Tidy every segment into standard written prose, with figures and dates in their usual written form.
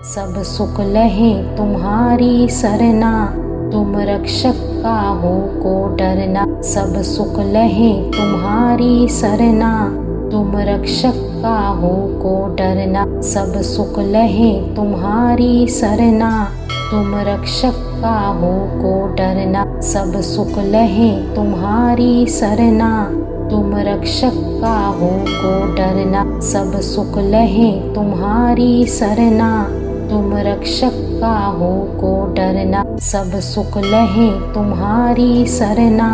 सब सुख लहे तुम्हारी सरना, तुम रक्षक काहू को डरना। सब सुख लहे तुम्हारी सरना, तुम रक्षक काहू को डरना। सब सुख लहे तुम्हारी सरना, तुम रक्षक काहू को डरना। सब सुख लहे तुम्हारी सरना, तुम रक्षक काहू को डरना। सब सुख लहे तुम्हारी सरना, तुम रक्षक काहू को डरना। सब सुख लहे तुम्हारी सरना,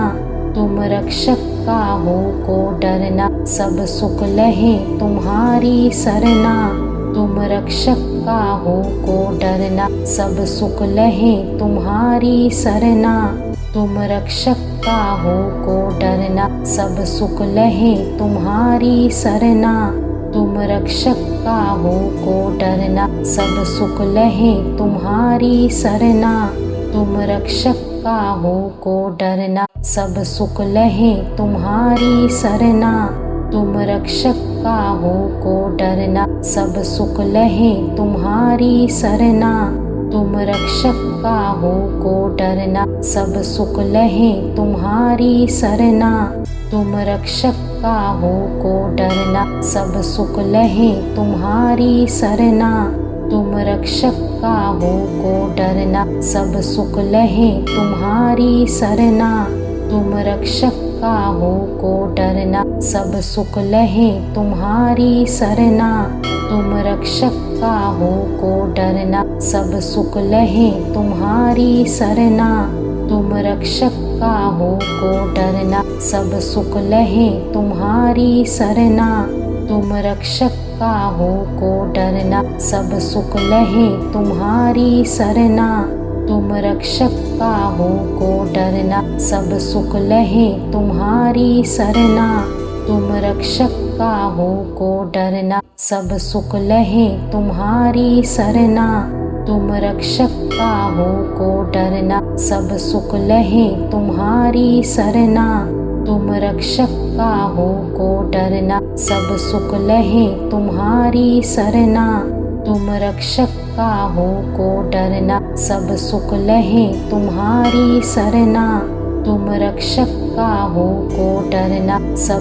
तुम रक्षक काहू को डरना। सब सुख लहे तुम्हारी सरना, तुम रक्षक काहू को डरना। सब सुख लहे तुम्हारी सरना, तुम रक्षक काहू को डरना। सब सुख लहे तुम्हारी सरना, तुम रक्षक काहू को डरना। सब सुख लहे तुम्हारी सरना, तुम रक्षक काहू को डरना। सब सुख लहे तुम्हारी सरना, तुम रक्षक काहू को डरना। सब सुख लहे तुम्हारी सरना, तुम रक्षक काहू को डरना। सब सुख लहे तुम्हारी सरना, तुम रक्षक काहू को डरना। सब सुख लहे तुम्हारी सरना, तुम रक्षक काहू को डरना। सब सुख लहे तुम्हारी सरना, तुम रक्षक काहू को डरना। सब सुख लहे तुम्हारी सरना, तुम रक्षक काहू को डरना। सब सुख लहे तुम्हारी सरना, तुम रक्षक काहू को डरना। सब सुख लहे तुम्हारी सरना, तुम रक्षक काहू को डरना। सब सुख लहे तुम्हारी सरना, तुम रक्षक काहू को डरना। सब सुख लहे तुम्हारी सरना, तुम रक्षक काहू को डरना। सब सुख लहे तुम्हारी सरना, तुम रक्षक काहू को डरना। सब सुख लहे तुम्हारी सरना, तुम रक्षक काहू को डरना। सब सुख लहे तुम्हारी सरना, तुम रक्षक काहू को डरना। सब सुख लहे तुम्हारी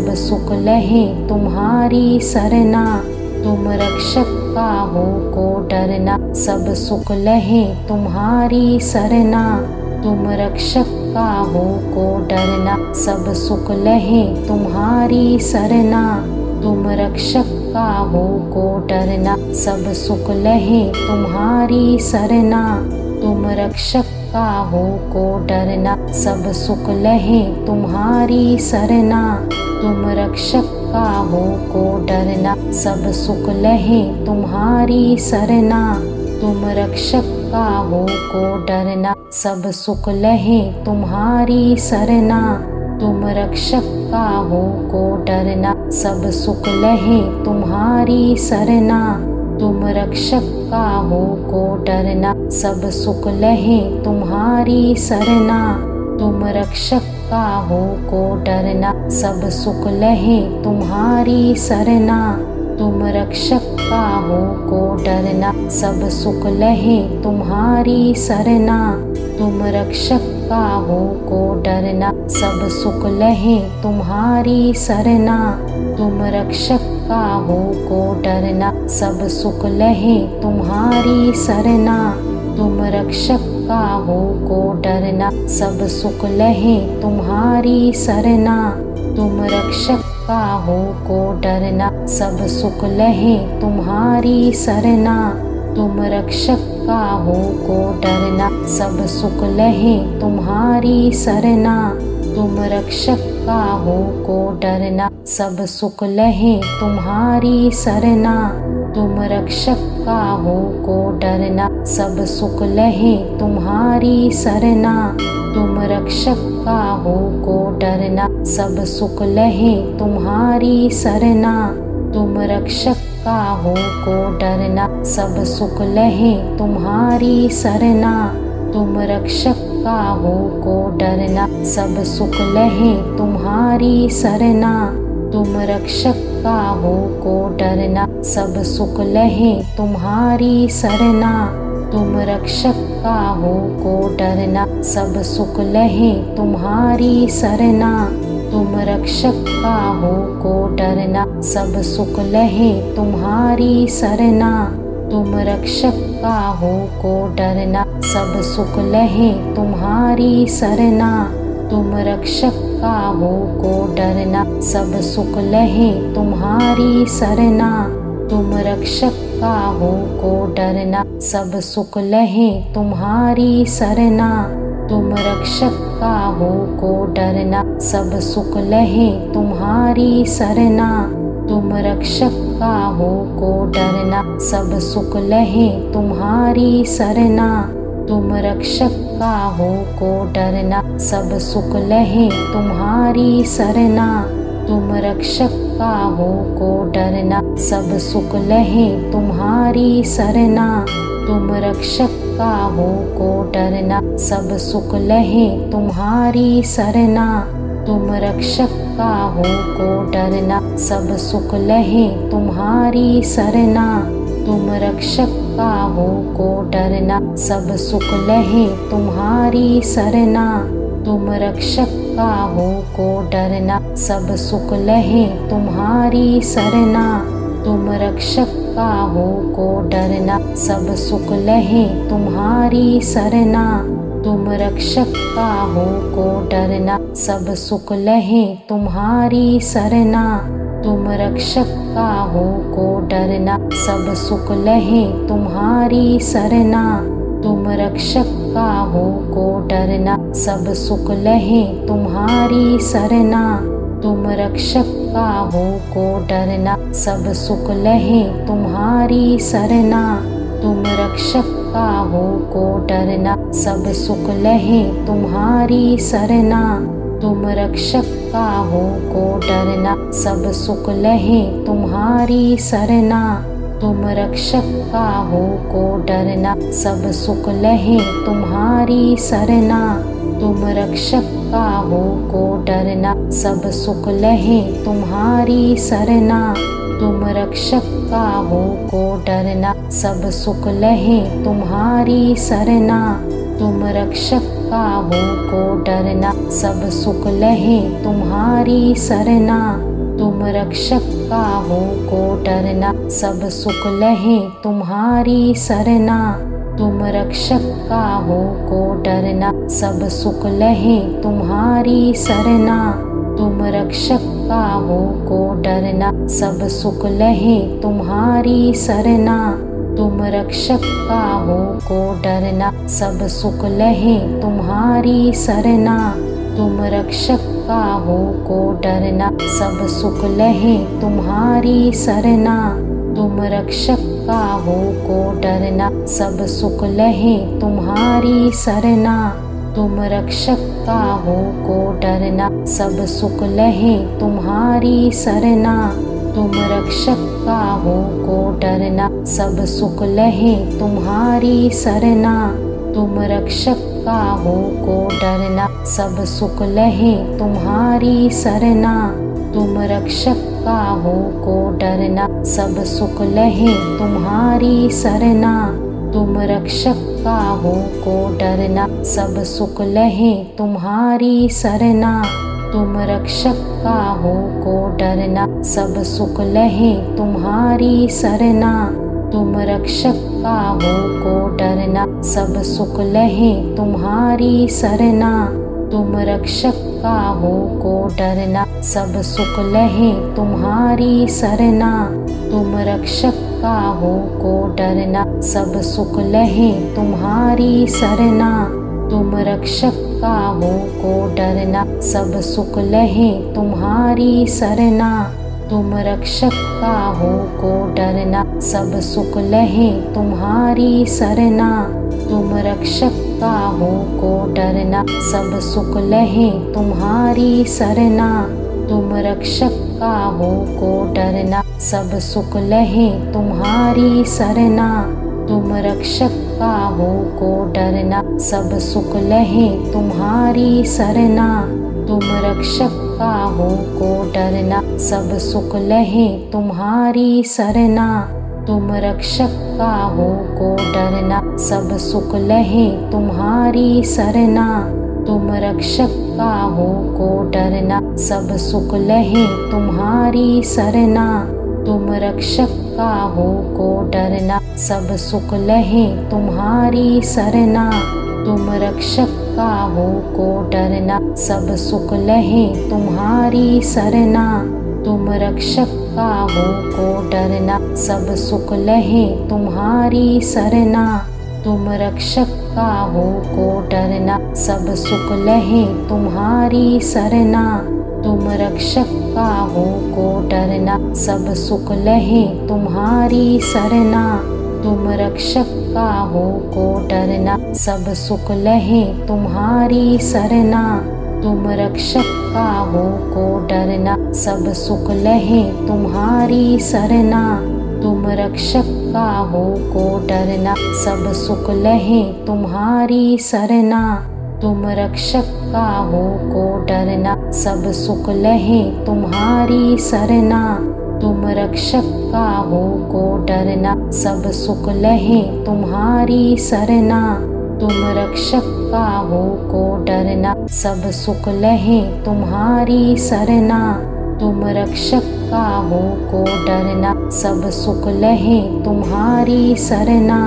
सरना, तुम रक्षक काहू को डरना। सब सुख लहे तुम्हारी सरना, तुम रक्षक काहू को डरना। सब सुख लहे तुम्हारी सरना, तुम रक्षक काहू को डरना। सब सुख लहे तुम्हारी सरना, तुम रक्षक काहू को डरना। सब सुख लहे तुम्हारी सरना, तुम रक्षक काहू को डरना। सब सुख लहे तुम्हारी सरना, तुम रक्षक काहू को डरना। सब सुख लहे तुम्हारी सरना, तुम रक्षक काहू को डरना। सब सुख लहे तुम्हारी सरना, तुम रक्षक काहू को डरना। सब सुख लहे तुम्हारी सरना, तुम रक्षक काहू को डरना। सब सुख लहे तुम्हारी सरना, तुम रक्षक काहू को डरना। सब सुख लहे तुम्हारी सरना, तुम रक्षक काहू को डरना। सब सुख लहे तुम्हारी सरना, तुम रक्षक काहू को डरना। सब सुख लहे तुम्हारी सरना, तुम रक्षक काहू को डरना। सब सुख लहे तुम्हारी सरना, तुम रक्षक काहू को डरना। सब सुख लहे तुम्हारी सरना, तुम रक्षक काहू को डरना। सब सुख लहे तुम्हारी सरना, तुम रक्षक काहू को डरना। सब सुख लहे तुम्हारी सरना, तुम रक्षक काहू को डरना। सब सुख लहे तुम्हारी सरना, तुम रक्षक काहू को डरना। सब सुख लहे तुम्हारी सरना, तुम रक्षक काहू को डरना। सब सुख लहे तुम्हारी सरना, तुम रक्षक काहू को डरना। सब सुख लहे तुम्हारी सरना, तुम रक्षक काहू को डरना। सब सुख लहे तुम्हारी सरना, तुम रक्षक का हो को डरना, सब सुख लहे तुम्हारी सरना। तुम रक्षक का हो को डरना, सब सुख लहे तुम्हारी सरना। तुम रक्षक का हो को डरना, सब सुख लहे तुम्हारी सरना। तुम रक्षक का हो को डरना, सब सुख लहे तुम्हारी सरना। तुम रक्षक का हो को डरना, सब सुख लहे तुम्हारी सरना। तुम रक्षक का हो को डरना, सब सुख लहे तुम्हारी सरना। तुम रक्षक का हो को डरना, सब सुख लहे तुम्हारी सरना। तुम रक्षक का हो को डरना, सब सुख लहे तुम्हारी सरना। तुम रक्षक का हो को डरना, सब सुख लहे तुम्हारी सरना। तुम रक्षक का हो को डरना, सब सुख लहे तुम्हारी सरना। तुम रक्षक का हो को डरना, सब सुख लहे तुम्हारी सरना। तुम रक्षक का हो को डरना, सब सुख लहे तुम्हारी सरना। तुम रक्षक का हो को डरना, सब सुख लहे तुम्हारी सरना। तुम रक्षक का हो को डरना, सब सुख लहे तुम्हारी सरना। तुम रक्षक का हो को डरना, सब सुख लहे तुम्हारी सरना। तुम रक्षक का हो को डरना, सब सुख लहे तुम्हारी सरना। तुम रक्षक का हो को डरना, सब सुख लहे तुम्हारी सरना। तुम रक्षक का हो को डरना, सब सुख लहे तुम्हारी सरना। तुम रक्षक का हो को डरना, सब सुख लहे तुम्हारी सरना। तुम रक्षक का हो को डरना, सब सुख लहे तुम्हारी सरना। तुम रक्षक का हो को डरना, सब सुख लहे तुम्हारी सरना। तुम रक्षक का हो को डरना, सब सुख लहे तुम्हारी सरना। तुम रक्षक का हो को डरना, सब सुख लहे तुम्हारी सरना। तुम रक्षक का हो को डरना, सब सुख लहे तुम्हारी सरना। तुम रक्षक का हो को डरना, सब सुख लहे तुम्हारी सरना। तुम रक्षक का हो को डरना, सब सुख लहे तुम्हारी सरना। तुम रक्षक का हो को डरना, सब सुख लहे तुम्हारी सरना। तुम रक्षक का हो को डरना, सब सुख लहे तुम्हारी सरना। तुम रक्षक का हो को डरना, सब सुख लहे तुम्हारी सरना। तुम रक्षक का हो को डरना, सब सुख लहे तुम्हारी सरना। तुम रक्षक का हो को डरना, सब सुख लहे तुम्हारी सरना। तुम रक्षक का हो को डरना, सब सुख लहे तुम्हारी सरना। तुम रक्षक का हो को डरना, सब सुख लहे तुम्हारी सरना। तुम रक्षक का हो को डरना, सब सुख लहे तुम्हारी सरना। तुम रक्षक का हो को डरना, सब सुख लहे तुम्हारी सरना। तुम रक्षक का हो को डरना, सब सुख लहे तुम्हारी सरना। तुम रक्षक का हो को डरना, सब सुख लहे तुम्हारी सरना। तुम रक्षक का हो को डरना, सब सुख लहे तुम्हारी सरना। तुम रक्षक का हो को डरना, सब सुख लहे तुम्हारी सरना। तुम रक्षक का हो को डरना, सब सुख लहे तुम्हारी सरना। तुम रक्षक का हो को डरना, सब सुख लहे तुम्हारी सरना। तुम रक्षक का हो को डरना, सब सुख लहे तुम्हारी सरना। तुम रक्षक का हो को डरना, सब सुख लहे तुम्हारी सरना। तुम रक्षक का हो को डरना, सब सुख लहे तुम्हारी सरना। तुम रक्षक का हो को डरना, सब सुख लहे तुम्हारी सरना। तुम रक्षक काहू को डरना, सब सुख लहे तुम्हारी सरना। तुम रक्षक काहू को डरना, सब सुख लहे तुम्हारी सरना। तुम रक्षक काहू को डरना, सब सुख लहे तुम्हारी सरना। तुम रक्षक काहू को डरना, सब सुख लहे तुम्हारी सरना। तुम रक्षक काहू को डरना, सब सुख लहे तुम्हारी सरना। तुम रक्षक काहू को डरना, सब सुख लहे तुम्हारी सरना। तुम रक्षक काहू को डरना, सब सुख लहे तुम्हारी सरना। तुम रक्षक काहू को डरना, सब सुख लहे तुम्हारी सरना। तुम रक्षक काहू को डरना, सब सुख लहे तुम्हारी सरना। तुम रक्षक काहू को डरना, सब सुख लहे तुम्हारी सरना। तुम रक्षक काहू को डरना, सब सुख लहे तुम्हारी सरना। तुम रक्षक काहू को डरना, सब सुख लहे तुम्हारी सरना। तुम रक्षक काहू को डरना, सब सुख लहे तुम्हारी सरना। तुम रक्षक काहू को डरना, सब सुख लहे तुम्हारी सरना। तुम रक्षक काहू को डरना, सब सुख लहे तुम्हारी सरना।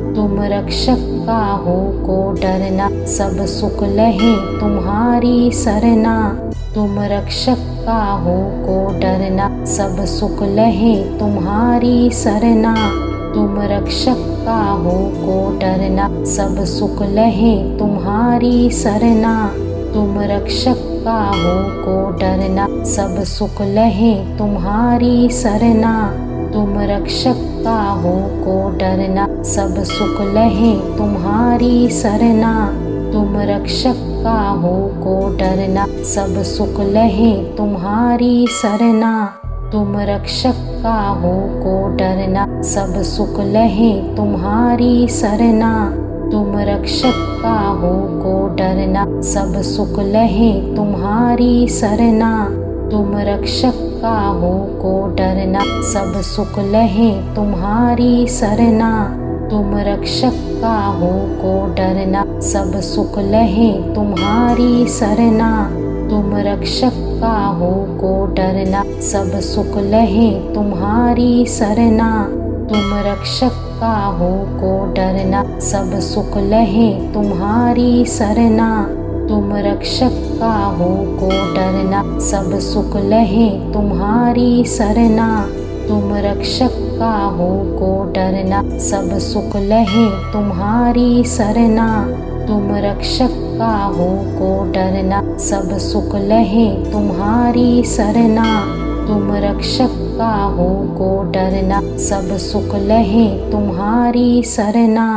तुम रक्षक काहू को डरना, सब सुख लहे तुम्हारी सरना। तुम रक्षक काहू को डरना, सब सुख लहे तुम्हारी सरना। तुम रक्षक काहू को डरना, सब सुख लहे तुम्हारी सरना। तुम रक्षक काहू को डरना, सब सुख लहे तुम्हारी सरना। तुम रक्षक काहू को डरना, सब सुख लहे तुम्हारी सरना। तुम रक्षक काहू को डरना, सब सुख लहे तुम्हारी सरना। तुम रक्षक काहू को डरना, सब सुख लहे तुम्हारी सरना। तुम रक्षक काहू को डरना, सब सुख लहे तुम्हारी सरना। तुम रक्षक काहू को डरना, सब सुख लहे तुम्हारी सरना। तुम रक्षक काहू को डरना, सब सुख लहे तुम्हारी सरना। तुम रक्षक काहू को डरना, सब सुख लहे तुम्हारी सरना। तुम रक्षक काहू को डरना, सब सुख लहे तुम्हारी सरना। तुम रक्षक काहू को डरना, सब सुख लहे तुम्हारी सरना। तुम रक्षक काहू को डरना, सब सुख लहे तुम्हारी सरना। तुम रक्षक काहू को डरना, सब सुख लहे तुम्हारी सरना। तुम रक्षक काहू को डरना, सब सुख लहे तुम्हारी सरना।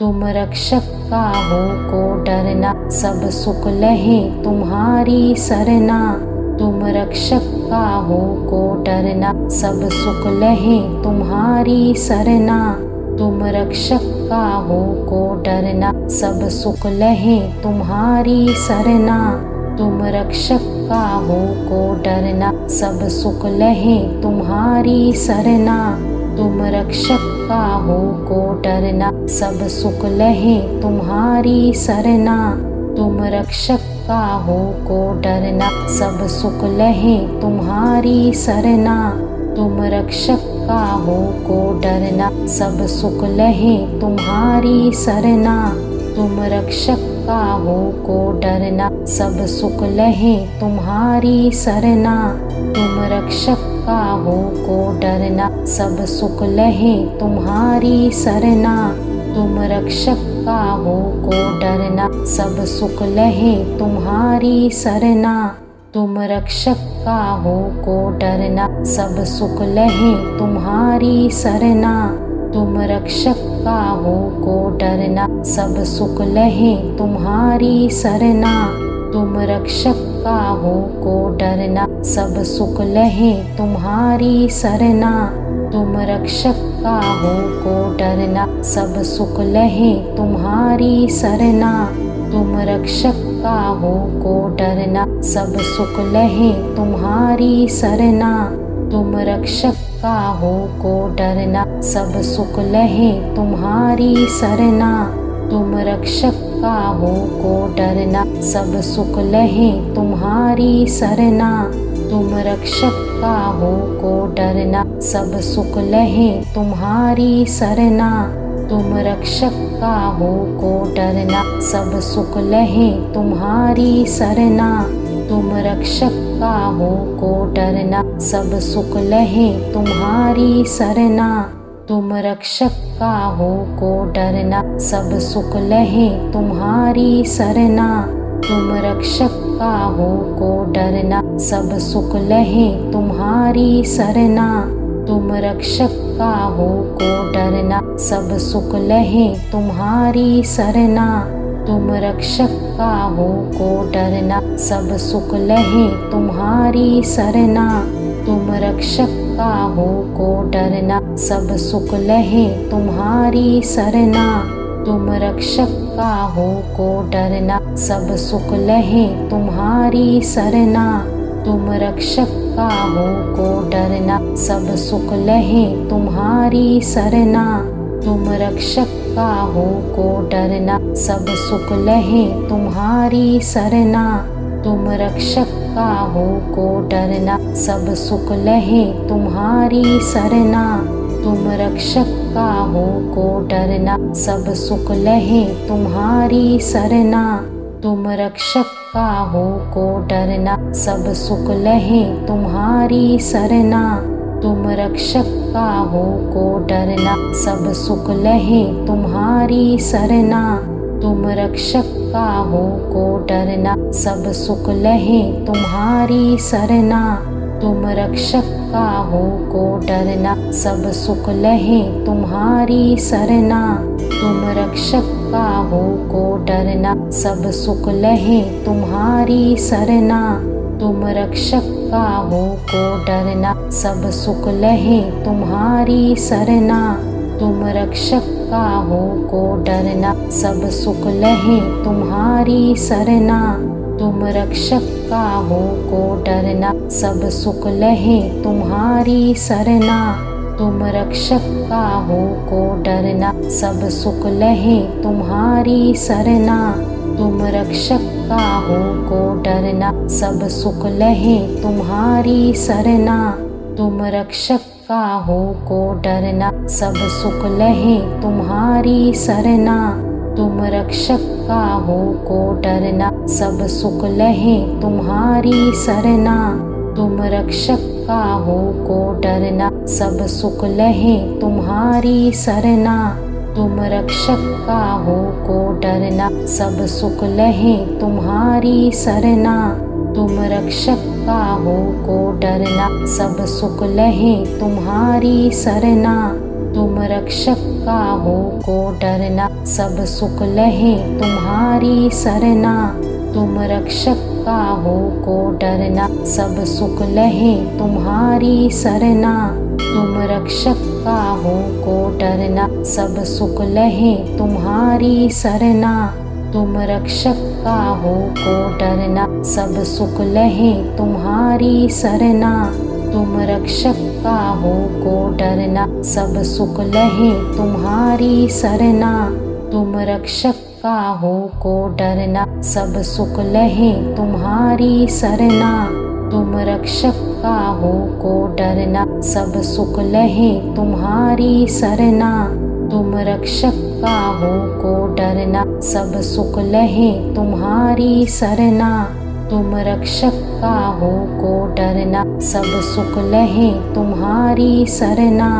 तुम रक्षक काहू को डरना, सब सुख लहे तुम्हारी सरना। तुम रक्षक काहू को डरना, सब सुख लहे तुम्हारी सरना। तुम रक्षक काहू को डरना, सब सुख लहे तुम्हारी सरना। तुम रक्षक काहू को डरना, सब सुख लहे तुम्हारी सरना। तुम रक्षक काहू को डरना, सब सुख लहे तुम्हारी सरना। तुम रक्षक काहू को डरना, सब सुख लहे तुम्हारी सरना। तुम रक्षक काहू को डरना, सब सुख लहे तुम्हारी सरना। तुम रक्षक काहू को डरना, सब सुख लहे तुम्हारी सरना। तुम रक्षक काहू को डरना, सब सुख लहे तुम्हारी सरना। तुम रक्षक काहू को डरना, सब सुख लहे तुम्हारी सरना। तुम रक्षक काहू को डरना, सब सुख लहे तुम्हारी सरना। तुम रक्षक काहू को डरना, सब सुख लहे तुम्हारी सरना। तुम रक्षक काहू को डरना, सब सुख लहे तुम्हारी सरना। तुम रक्षक काहू को डरना, सब सुख लहे तुम्हारी सरना। तुम रक्षक का हो को डरना, सब सुख लहे तुम्हारी सरना। तुम रक्षक का हो को डरना, सब सुख लहे तुम्हारी सरना। तुम रक्षक का हो को डरना, सब सुख लहे तुम्हारी सरना। तुम रक्षक का हो को डरना, सब सुख लहे तुम्हारी सरना। तुम रक्षक का हो को डरना, सब सुख लहे तुम्हारी सरना। तुम रक्षक का हो को डरना, सब सुख लहे तुम्हारी सरना। तुम रक्षक का हो को डरना, सब सुख लहे तुम्हारी सरना। तुम रक्षक का हो को डरना, सब सुख लहे तुम्हारी सरना। तुम रक्षक का हो को डरना, सब सुख लहे तुम्हारी सरना। तुम रक्षक का हो को डरना, सब सुख लहे तुम्हारी सरना। तुम रक्षक का हो को डरना, सब सुख लहे तुम्हारी सरना। तुम रक्षक का हो को डरना, सब सुख लहे तुम्हारी सरना। तुम रक्षक का हो को डरना, सब सुख लहे तुम्हारी सरना। तुम रक्षक का हो को डरना, सब सुख लहे तुम्हारी सरना। तुम रक्षक का हो को डरना, सब सुख लहे तुम्हारी सरना। तुम रक्षक का हो को डरना, सब सुख लहे तुम्हारी सरना। तुम रक्षक का हो को डरना, सब सुख लहे तुम्हारी सरना। तुम रक्षक का हो को डरना, सब सुख लहे तुम्हारी सरना। तुम रक्षक का हो को डरना, सब सुख लहे तुम्हारी सरना। तुम रक्षक का हो को डरना, सब सुख लहे तुम्हारी सरना। तुम रक्षक का हो को डरना, सब सुख लहे तुम्हारी सरना। तुम रक्षक का हो को डरना, सब सुख लहे तुम्हारी सरना। तुम रक्षक का हो को डरना, सब सुख लहे तुम्हारी सरना। तुम रक्षक का हो को डरना, सब सुख लहे तुम्हारी सरना। तुम रक्षक का हो को डरना, सब सुख लहे तुम्हारी सरना। तुम रक्षक का हो को डरना, सब सुख लहे तुम्हारी सरना। तुम रक्षक का हो को डरना, सब सुख लहे तुम्हारी सरना। तुम रक्षक का हो को डरना, सब सुख लहे तुम्हारी सरना। तुम रक्षक का हो को डरना, सब सुख लहे तुम्हारी सरना। तुम रक्षक का हो को डरना, सब सुख लहे तुम्हारी सरना। तुम रक्षक का हो को डरना, सब सुख लहे तुम्हारी सरना। तुम रक्षक का हो को डरना, सब सुख लहे तुम्हारी सरना। तुम रक्षक का हो को डरना, सब सुख लहे तुम्हारी सरना। तुम रक्षक का हो को डरना, सब सुख लहे तुम्हारी सरना। तुम रक्षक का हो को डरना, सब सुख लहे तुम्हारी सरना। तुम रक्षक का हो को डरना, सब सुख लहे तुम्हारी सरना। तुम रक्षक का हो को डरना, सब सुख लहे तुम्हारी सरना। तुम रक्षक का हो को डरना, सब सुख लहे तुम्हारी सरना। तुम रक्षक का हो को डरना, सब सुख लहे तुम्हारी सरना। तुम रक्षक का हो को डरना, सब सुख लहे तुम्हारी सरना।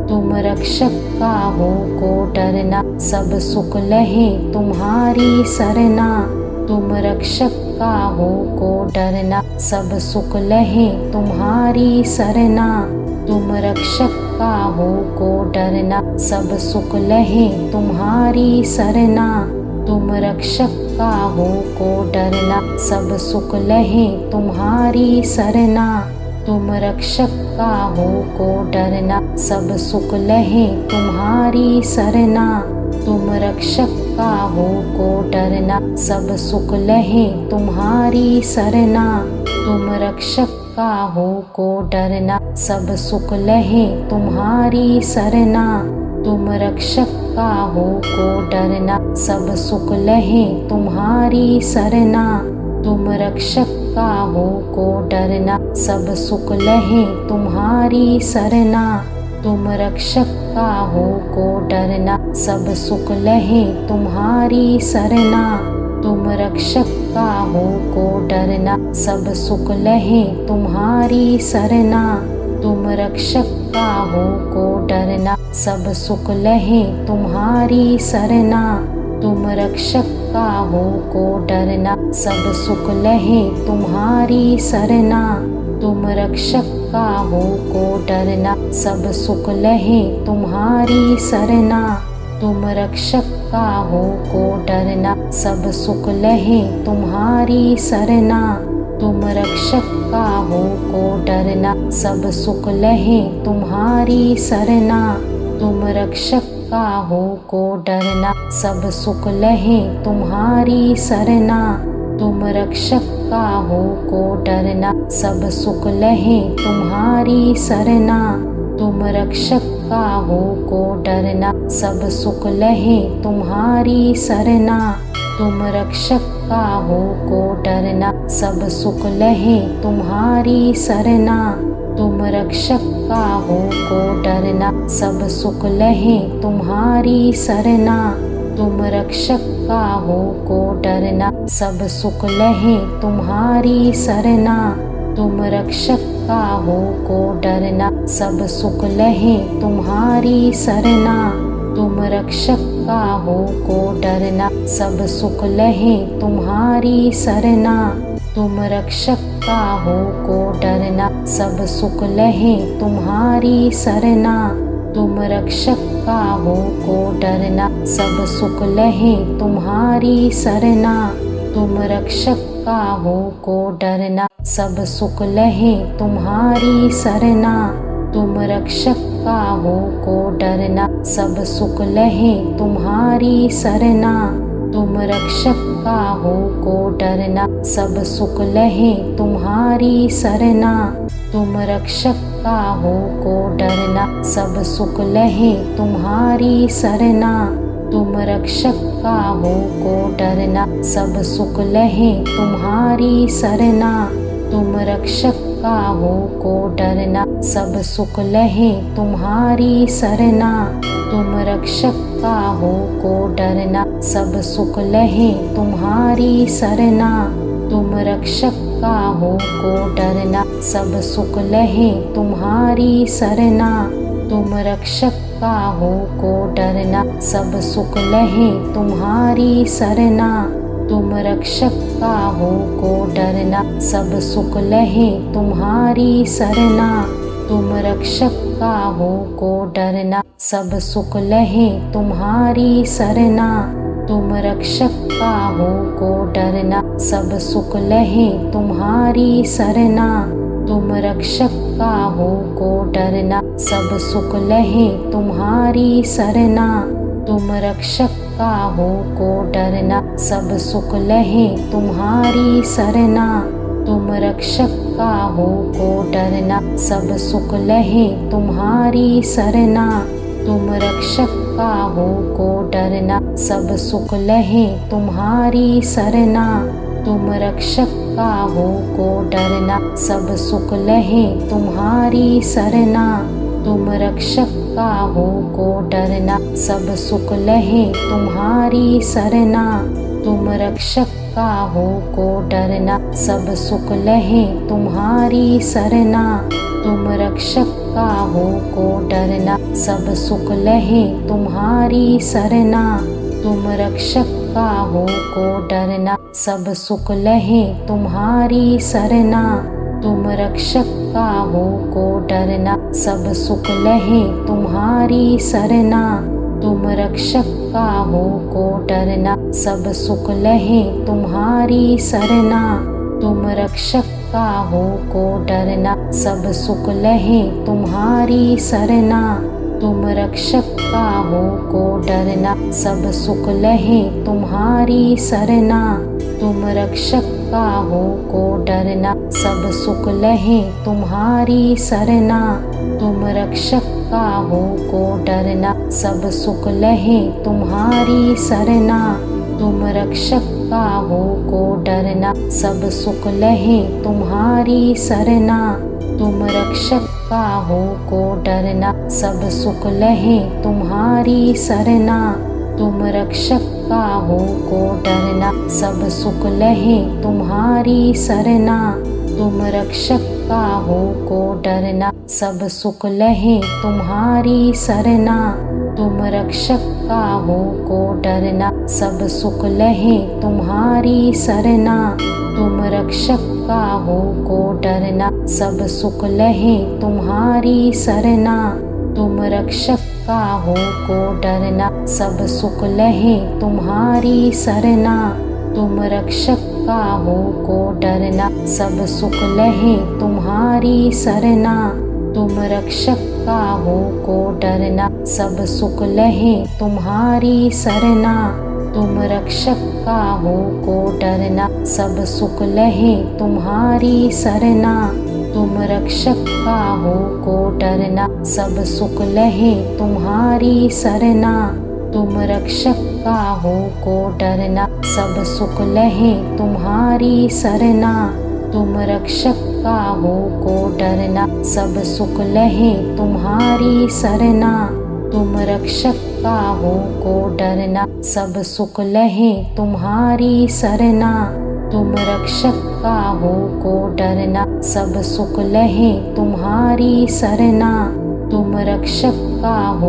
तुम रक्षक का हो को डरना, सब सुख लहे तुम्हारी सरना। तुम रक्षक का हो को डरना, सब सुख लहे तुम्हारी सरना। तुम रक्षक का हो को डरना, सब सुख लहे तुम्हारी सरना। तुम रक्षक का हो को डरना, सब सुख लहे तुम्हारी सरना। तुम रक्षक का हो को डरना, सब सुख लहे तुम्हारी सरना। तुम रक्षक का हो को डरना, सब सुख लहे तुम्हारी सरना। तुम रक्षक का हो को डरना, सब सुख लहे तुम्हारी सरना। तुम रक्षक का हो को डरना, सब सुख लहे तुम्हारी सरना। तुम रक्षक का हो को डरना, सब सुख लहे तुम्हारी सरना। तुम रक्षक का हो को डरना, सब सुख लहे तुम्हारी सरना। तुम रक्षक का हो को डरना, सब सुख लहे तुम्हारी सरना। तुम रक्षक का हो को डरना, सब सुख लहे तुम्हारी सरना। तुम रक्षक का हो को डरना, सब सुख लहे तुम्हारी सरना। तुम रक्षक का हो को डरना, सब सुख लहे तुम्हारी सरना। तुम रक्षक का हो को डरना, सब सुख लहे तुम्हारी सरना। तुम रक्षक का हो को डरना, सब सुख लहे तुम्हारी सरना। तुम रक्षक का हो को डरना, सब सुख लहे तुम्हारी सरना। तुम रक्षक का हो को डरना, सब सुख लहे तुम्हारी सरना। तुम रक्षक का हो को डरना, सब सुख लहे तुम्हारी सरना। तुम रक्षक का हो को डरना, सब सुख लहे तुम्हारी सरना। तुम रक्षक का हो को डरना, सब सुख लहे तुम्हारी सरना। तुम रक्षक का हो को डरना, सब सुख लहे तुम्हारी सरना। तुम रक्षक का हो को डरना, सब सुख लहे तुम्हारी सरना। तुम रक्षक का हो को डरना, सब सुख लहे तुम्हारी सरना। तुम रक्षक का हो को डरना, सब सुख लहे तुम्हारी सरना। तुम रक्षक का हो को डरना, सब सुख लहे तुम्हारी सरना। तुम रक्षक का हो को डरना, सब सुख लहे तुम्हारी सरना। तुम रक्षक का हो को डरना, सब सुख लहे तुम्हारी सरना। तुम रक्षक का हो को डरना, सब सुख लहे तुम्हारी सरना। तुम रक्षक का हो को डरना, सब सुख लहे तुम्हारी सरना। तुम रक्षक का हो को डरना, सब सुख लहे तुम्हारी सरना। तुम रक्षक का हो को डरना, सब सुख लहे तुम्हारी सरना। तुम रक्षक का हो को डरना, सब सुख लहे तुम्हारी सरना। तुम रक्षक का हो को डरना, सब सुख लहे तुम्हारी सरना। तुम रक्षक का हो को डरना, सब सुख लहे तुम्हारी सरना। तुम रक्षक का हो को डरना, सब सुख लहे तुम्हारी सरना। तुम रक्षक का हो को डरना, सब सुख लहे तुम्हारी सरना। तुम रक्षक का हो को डरना, सब सुख लहे तुम्हारी सरना। तुम रक्षक का हो को डरना, सब सुख लहे तुम्हारी सरना। तुम रक्षक का हो को डरना, सब सुख लहे तुम्हारी सरना। तुम रक्षक का हो को डरना, सब सुख लहे तुम्हारी सरना। तुम रक्षक का हो को डरना, सब सुख लहे तुम्हारी सरना। तुम रक्षक का हो को डरना, सब सुख लहे तुम्हारी सरना। तुम रक्षक का हो को डरना, सब सुख लहे तुम्हारी सरना। तुम रक्षक का हो को डरना, सब सुख लहे तुम्हारी सरना। तुम रक्षक का हो को डरना, सब सुख लहे तुम्हारी सरना। तुम रक्षक का हो को डरना, सब सुख लहे तुम्हारी सरना। तुम रक्षक का हो को डरना, सब सुख लहे तुम्हारी सरना। तुम रक्षक का हो को डरना, सब सुख लहे तुम्हारी सरना। तुम रक्षक का हो को डरना, सब सुख लहे तुम्हारी सरना। तुम रक्षक का हो को डरना, सब सुख लहे तुम्हारी सरना। तुम रक्षक का हो को डरना, सब सुख लहे तुम्हारी सरना। तुम रक्षक का हो को डरना, सब सुख लहे तुम्हारी सरना। तुम रक्षक का हो को डरना, सब सुख लहे तुम्हारी सरना। तुम रक्षक का हो को डरना, सब सुख लहे तुम्हारी सरना। तुम रक्षक का हो को डरना, सब सुख लहे तुम्हारी सरना। तुम रक्षक का हो को डरना, सब सुख लहे तुम्हारी सरना। तुम रक्षक का हो को डरना, सब सुख लहे तुम्हारी सरना। तुम रक्षक का हो को डरना, सब सुख लहे तुम्हारी सरना। तुम रक्षक का हो को डरना, सब सुख लहे तुम्हारी सरना। तुम रक्षक का हो को डरना, सब सुख लहे तुम्हारी सरना। तुम रक्षक का हो को डरना, सब सुख लहे तुम्हारी सरना। तुम रक्षक का हो को डरना, सब सुख लहे तुम्हारी सरना। तुम रक्षक का हो को डरना, सब सुख लहे तुम्हारी सरना। तुम रक्षक का हो को डरना, सब सुख लहे तुम्हारी सरना। तुम रक्षक का हो को डरना, सब सुख लहे तुम्हारी सरना। तुम रक्षक का हो को डरना, सब सुख लहे तुम्हारी सरना। तुम रक्षक का हो को डरना, सब सुख लहे तुम्हारी सरना। तुम रक्षक का हो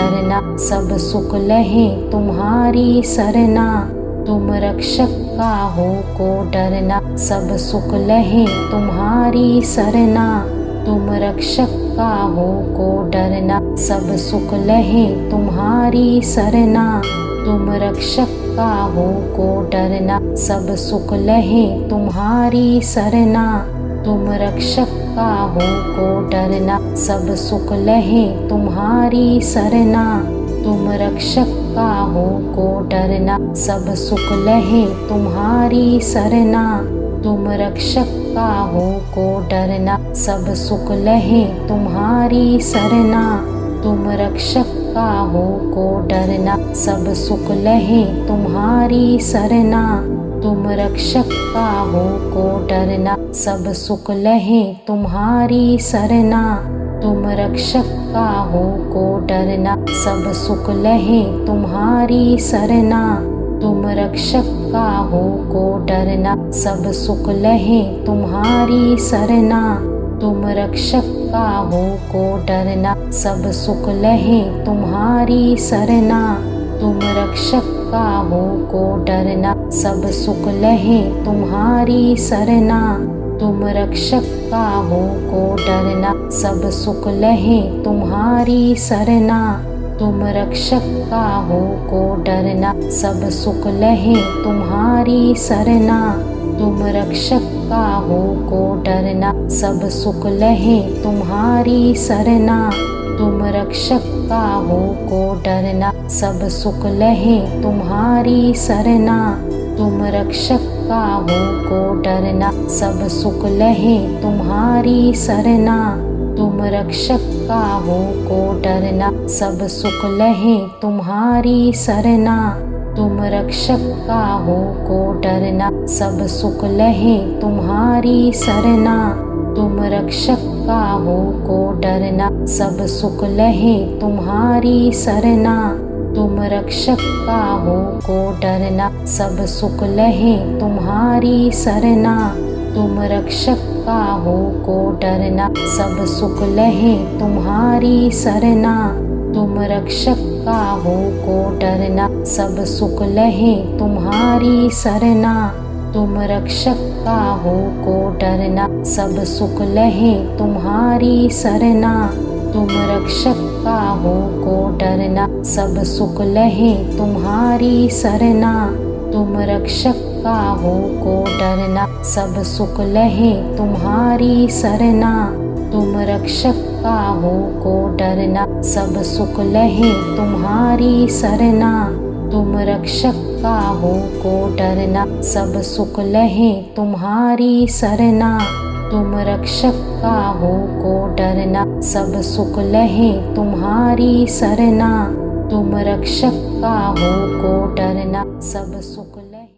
को डरना, सब सुख लहे तुम्हारी सरना। तुम रक्षक का हो को डरना, सब सुख लहे तुम्हारी सरना। तुम रक्षक का हो को डरना, सब सुख लहे तुम्हारी सरना। तुम रक्षक का हो को डरना, सब सुख लहे तुम्हारी सरना। तुम रक्षक का हो को डरना, सब सुख लहे तुम्हारी सरना। तुम रक्षक का हो को डरना, सब सुख लहे तुम्हारी सरना। तुम रक्षक का हो को डरना, सब सुख लहे तुम्हारी सरना। तुम रक्षक का हो को डरना, सब सुख लहे तुम्हारी सरना। तुम रक्षक का हो को डरना, सब सुख लहे तुम्हारी सरना। तुम रक्षक का हो को डरना, सब सुख लहे तुम्हारी सरना। तुम रक्षक का हो को डरना, सब सुख लहे तुम्हारी सरना। तुम रक्षक का हो को डरना, सब सुख लहे तुम्हारी सरना। तुम रक्षक का हो को डरना, सब सुख लहे तुम्हारी सरना। तुम रक्षक का हो को डरना, सब सुख लहे तुम्हारी सरना। तुम रक्षक का हो को डरना, सब सुख लहे तुम्हारी सरना। तुम रक्षक का हो को डरना, सब सुख लहे तुम्हारी सरना। तुम रक्षक का हो को डरना, सब सुख लहे तुम्हारी सरना। तुम रक्षक का हो को डरना, सब सुख लहे तुम्हारी सरना। तुम रक्षक का हो को डरना, सब सुख लहे तुम्हारी सरना। तुम रक्षक का हो को डरना, सब सुख लहे तुम्हारी सरना। तुम रक्षक का हो को डरना, सब सुख लहे तुम्हारी सरना। तुम रक्षक का हो को डरना, सब सुख लहे तुम्हारी सरना। तुम रक्षक का हो को डरना, सब सुख लहे तुम्हारी सरना। तुम रक्षक का हो को डरना, सब सुख लहे तुम्हारी सरना। तुम रक्षक का हो को डरना, सब सुख लहे तुम्हारी सरना। तुम रक्षक का हो को डरना, सब सुख लहे तुम्हारी सरना। तुम रक्षक का हो को डरना, सब सुख लहे तुम्हारी सरना। तुम रक्षक का हो को डरना, सब सुख लहे तुम्हारी सरना, तुम रक्षक का हो को डरना। सब सुख लहे तुम्हारी सरना, तुम रक्षक का हो को डरना। सब सुख लहे तुम्हारी सरना, तुम रक्षक का हो को डरना। सब सुख